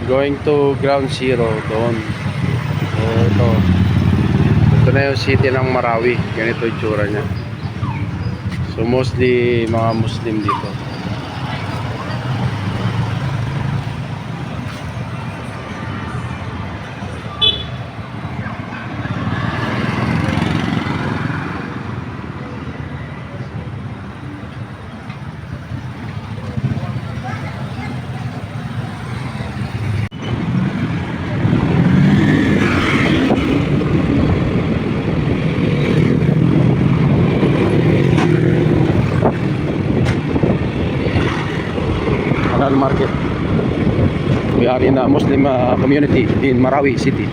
Going to ground zero doon. So ito na yung city ng Marawi. Ganito yung tsura niya. So mostly mga Muslim dito. Halal market. We are in a Muslim community in Marawi City.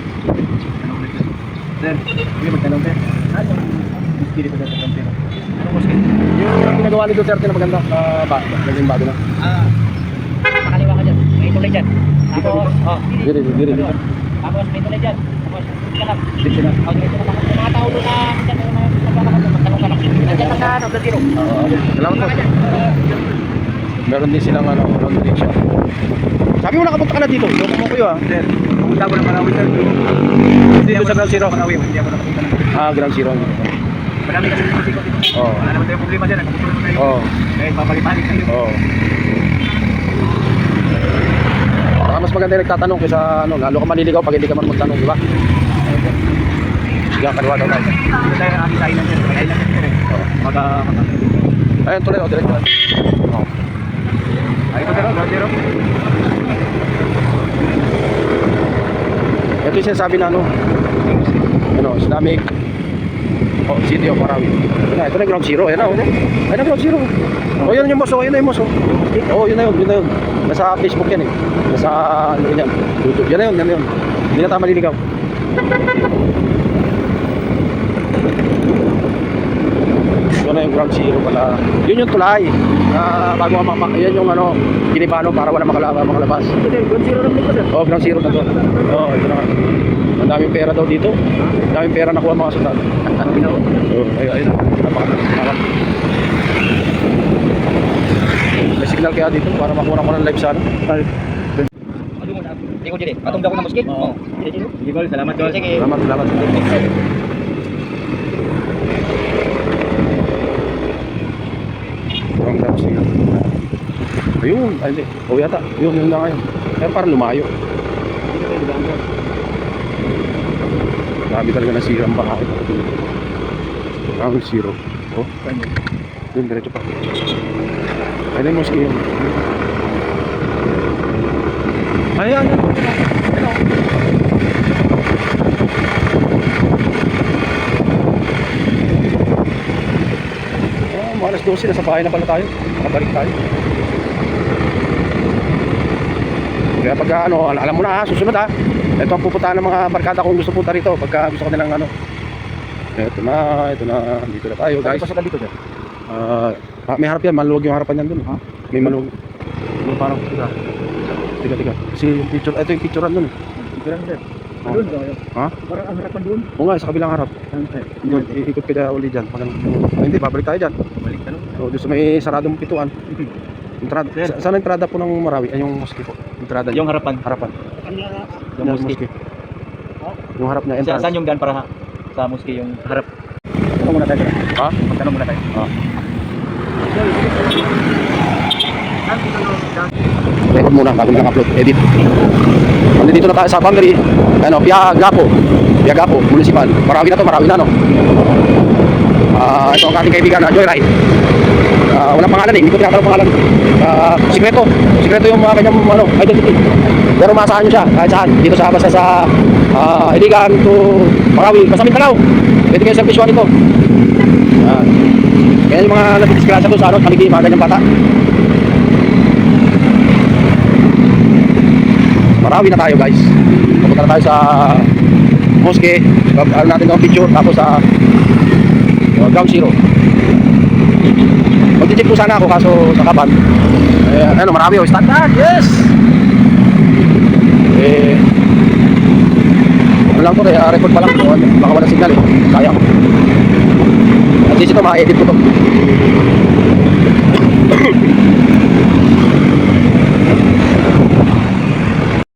Sir, hindi magtanong sir. Ano yung spirit ko sa kampero? Ano mo sir? Yung ginagawa ni Duterte na maganda naging bago na. Pakaliwa ka dyan. May tulay dyan. Tapos, Diri. Tapos may tulay dyan. Tapos, kalap. Dito na. Dito na mga tao doon na dyan. Magtanong ka lang. Nandiyan ka sa Brazil. Salamat po. Meron din silang laundry shop. Sabi mo nakapunta ka na dito. Doon mo kayo Sir, pumunta ko ng Marawi sir. Dito sa Ground Zero. Marawi, hindi ako nakapunta na. Ground Zero. Marami kasi yung musiko dito. Oo. Wala naman tayong problema dyan. Nagpupulong tayo. Oo. Eh, papalipalik tayo. Oo. Mas maganda yung nagtatanong kaysa lalo ka maliligaw pag hindi ka man magtanong, di ba? Sige, kaliwa daw tayo. Dito tayo ang aking kainan sir. Kainan sir eh. Ayun, tuloy o, diretso. Ayun po sir, Ground Zero. Ito yung sinasabi na Islamic City of Marawi. Ito na yung Ground Zero. Ayan na, ayun na Ground Zero. Yun yung moso, ayun na yung moso. Yun na yun. Nasa Facebook yan eh. Nasa YouTube. Yan na yun. Hindi na tayo maliligaw. Yun na yung Ground Zero pala. Yun yung tulay. Bago yan yung ginibano para wala makalabas. Ground Zero naman ito sir. Ground Zero na to. Ito na. Ang daming pera daw dito. Ang daming pera nakuha mga sundalo. Ayun. Napakatarap. May signal kaya dito para makuha ko ng live sana. Hindi ko dito. Patong daw ko ng muskit. Oo. Sige Gol, salamat Gol. Sige. Salamat. Ang tapos niya. Ayun, hindi. Yata. Yun na ngayon. Pero parang lumayo. Dami talaga nasira ang bahay. Ground Zero. Yun, diretso pa. Ayun yung mosque yun. Ayan. Alas 12 nasa bahay na pala tayo. Nakabalik tayo. Kaya pagka alam mo na susunod ito ang pupuntahan ng mga barkada kung gusto punta rito pagka gusto ko nilang ito na dito na tayo guys. Pasok dito sir. May harap yan, maluwag yung harapan yan dun. May maluwag. Parang Tiga. Kasi yung picture, ito yung picturean dun. Picturean sir. Doon ba kayo? Parang ang harapan doon. Oo nga, sa kabilang harap. Doon, iikot ka dyan ulit dyan. Hindi, babalik tayo dyan. Balik ka no? Doon sa may saradong pituan. Saan ang entrada po ng Marawi? Ay, yung mosque po. Entrada Yung harapan. Yung mosque. Yung harap na entrance. Saan yung daan para sa mosque yung harap? Tanong muna tayo. Magtanong muna tayo. Record muna bago mo upload, edit. Nandito na tayo sa boundary. Piagapo, municipal. Marawi na no. Ito ang ating kaibigan na Joyride. Walang pangalan hindi ko tinatanong pangalan. Sikreto yung kanyang identity. Pero maasahan nyo siya kahit saan. Dito basta sa Iligan to Marawi, basta Mindanao. Pwede kayo service 1 ito. Kaya yung mga nagdidisgrasya doon sa Kaligi, mga ganyang bata. Marawi na tayo guys. Pupunta na tayo sa mosque. Ano natin yung picture. Tapos sa Ground Zero. Mag-check po sana ako kaso sa kapan. Marawi standard. Yes! Ano lang to, record pa lang. Baka walang signal eh. Sayang. At least ito, ma-edit ko to.